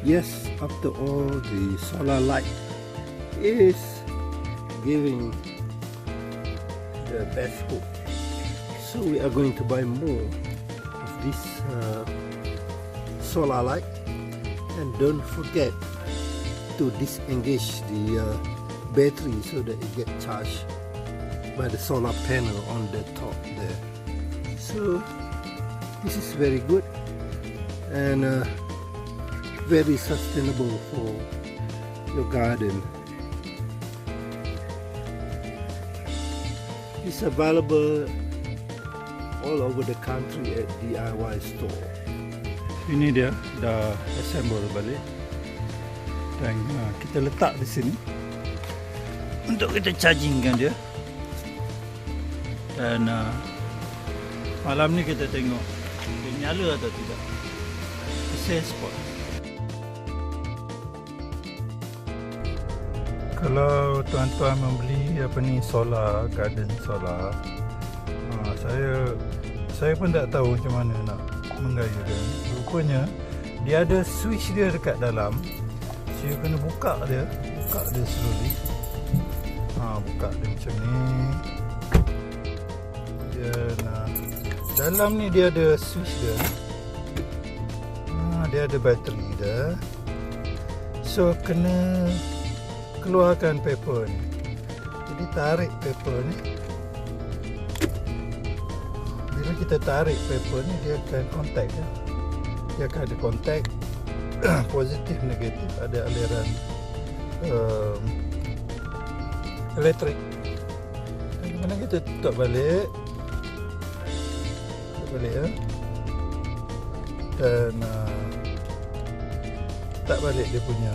Yes, after all, the solar light is giving the best hope. So we are going to buy more of this solar light, and don't forget to disengage the battery so that it gets charged by the solar panel on the top there. So this is very good and very sustainable for your garden. It's available all over the country at DIY store. Ini dia dah assemble balik dan kita letak di sini untuk kita chargingkan dia. Dan malam ni kita tengok dia nyala atau tidak. Safe spot. Kalau tuan-tuan membeli solar, garden solar, saya pun tak tahu macam mana nak menggaya dia. Rupanya dia ada switch dia dekat dalam. Saya kena buka dia slowly. Buka dia macam ni. Dan dalam ni dia ada switch dia. Dia ada bateri dia. So kena keluarkan paper ni. Jadi tarik paper ni. Bila kita tarik paper ni, dia akan contact ya. Dia akan ada contact positif negatif, ada aliran elektrik. Dan kemudian kita tutup balik. Ya. Dan tak balik dia punya,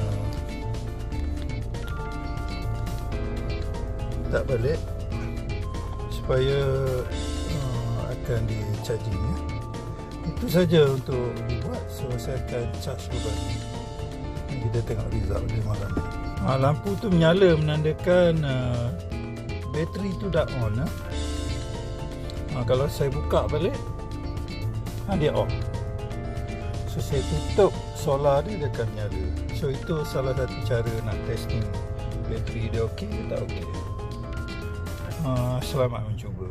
tak balik supaya akan di charging ya. Itu saja untuk dibuat. So saya akan charge kembali. Kita tengok result dia malam ni. Lampu tu menyala menandakan bateri tu dah on. Kalau saya buka balik, dia off. So saya tutup solar dia akan menyala. So itu salah satu cara nak testing bateri dia okey ke tak okey. Selamat mencuba.